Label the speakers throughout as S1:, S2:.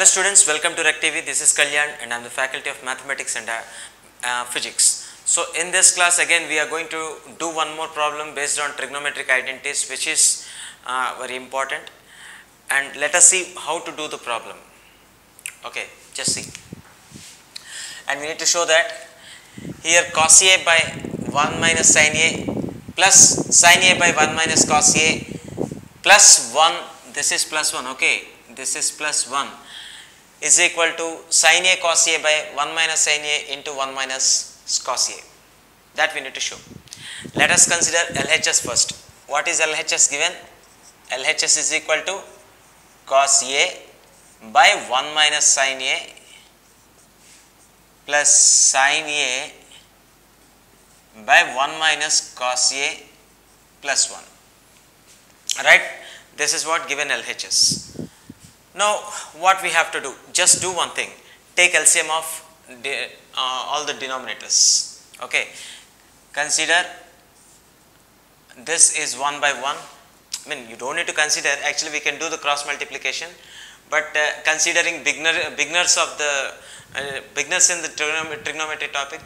S1: Hello students, welcome to Rec TV. This is Kalyan and I am the faculty of Mathematics and Physics. So in this class again we are going to do one more problem based on trigonometric identities, which is very important, and let us see how to do the problem. Okay, just see. And we need to show that here cos A by 1 minus sin A plus sin A by 1 minus cos A plus 1, this is plus 1, okay, this is plus 1 is equal to sin A cos A by 1 minus sin A into 1 minus cos A. That we need to show. Let us consider LHS first. What is LHS given? LHS is equal to cos A by 1 minus sin A plus sin A by 1 minus cos A plus 1. Right? This is what given LHS. Now, what we have to do? Just do one thing. Take LCM of all the denominators. Okay. Consider this is 1 by 1. I mean, you don't need to consider. Actually, we can do the cross multiplication. But considering beginners of the beginners in the trigonometry topic,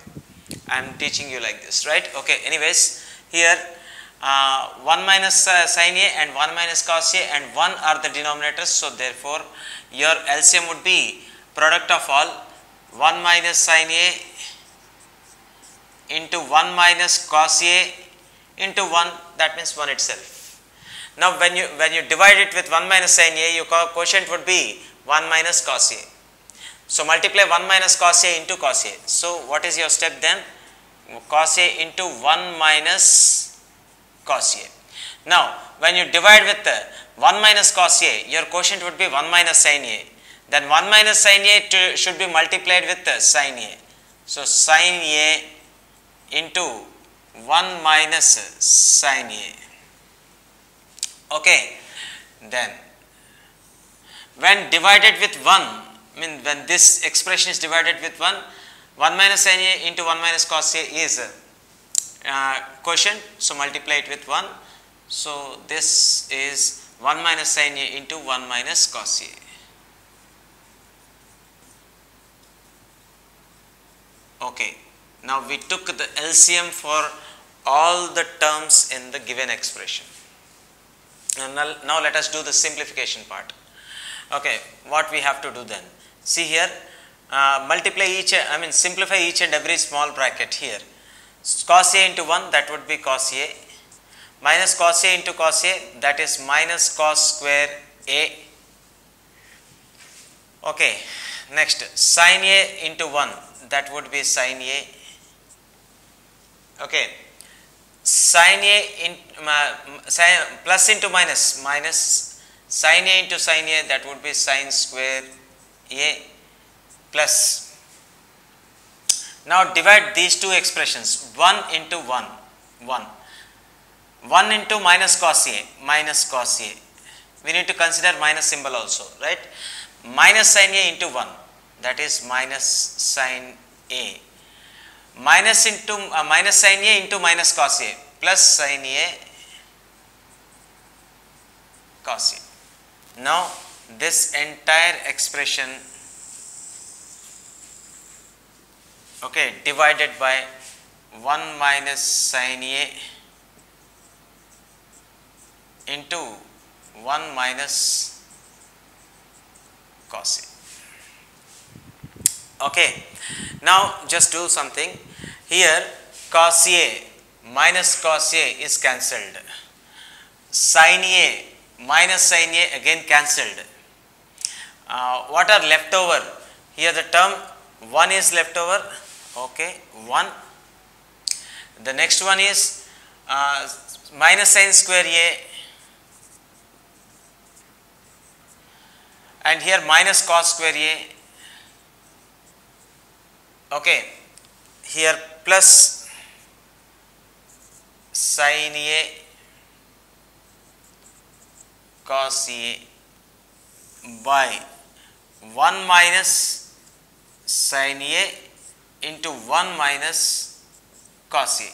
S1: I am teaching you like this, right? Okay. Anyways, here 1 minus sin A and 1 minus cos A and 1 are the denominators. So, therefore, your LCM would be product of all 1 minus sin A into 1 minus cos A into 1, that means 1 itself. Now, when you divide it with 1 minus sin A, your quotient would be 1 minus cos A. So, multiply 1 minus cos A into cos A. So, what is your step then? Cos A into 1 minus cos A. Now, when you divide with 1 minus cos A, your quotient would be 1 minus sin A. Then 1 minus sin A should be multiplied with sin A. So, sin A into 1 minus sin A. Okay. Then, when divided with 1, I mean when this expression is divided with 1, 1 minus sin A into 1 minus cos A is quotient, so multiply it with 1. So, this is 1 minus sin A into 1 minus cos A. Okay. Now, we took the LCM for all the terms in the given expression. Now, let us do the simplification part. Okay. What we have to do then? See here, simplify each and every small bracket here. Cos A into 1, that would be cos A, minus cos A into cos A, that is minus cos square A. Okay. Next, sin A into 1, that would be sin A. Okay. Sin A in, plus into minus, minus sin A into sin A, that would be sin square A plus. Now, divide these two expressions, 1 into 1, 1 into minus cos A, minus cos A. We need to consider minus symbol also, right? Minus sin A into 1, that is minus sin A. Minus into minus sin A into minus cos A, plus sin A cos A. Now, this entire expression, okay, divided by 1 minus sin A into 1 minus cos A. Okay. Now, just do something. Here cos A minus cos A is cancelled. Sin A minus sin A again cancelled. What are left over? Here the term 1 is left over. Okay, 1. The next one is minus sin square A, and here minus cos square A. Okay, here plus sin A cos A by 1 minus sin A into 1 minus cos A.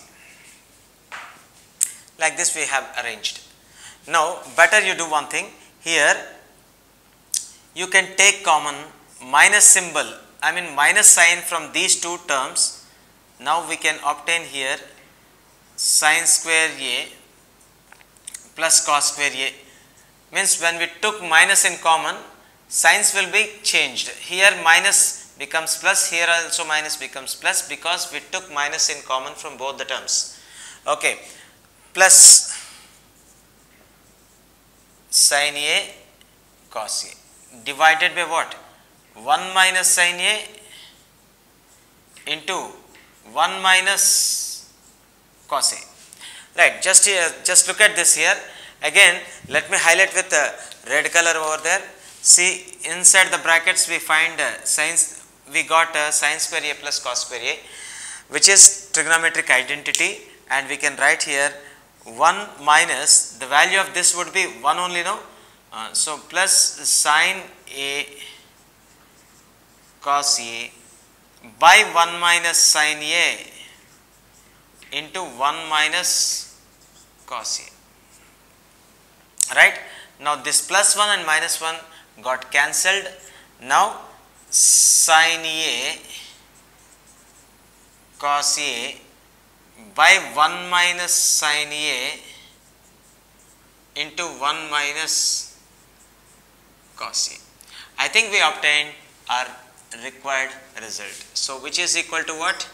S1: Like this we have arranged. Now, better you do one thing. Here you can take common minus symbol, I mean minus sign from these two terms. Now we can obtain here sin square A plus cos square A, means when we took minus in common, signs will be changed. Here minus becomes plus, here also minus becomes plus, because we took minus in common from both the terms. Okay, plus sin A cos A divided by what? 1 minus sin A into 1 minus cos A. Right, just here, just look at this here. Again, let me highlight with the red color over there. See, inside the brackets we find we got sin square A plus cos square A, which is trigonometric identity, and we can write here 1 minus, the value of this would be 1 only, no? So plus sin A cos A by 1 minus sin A into 1 minus cos A. Right? Now this plus 1 and minus 1 got cancelled. Now sin A cos A by 1 minus sin A into 1 minus cos A. I think we obtained our required result. So which is equal to what?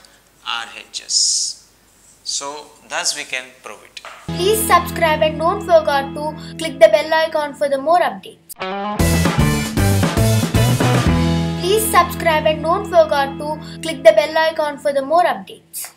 S1: RHS. So thus we can prove it.
S2: Please subscribe and don't forget to click the bell icon for the more updates. Please subscribe and don't forget to click the bell icon for the more updates.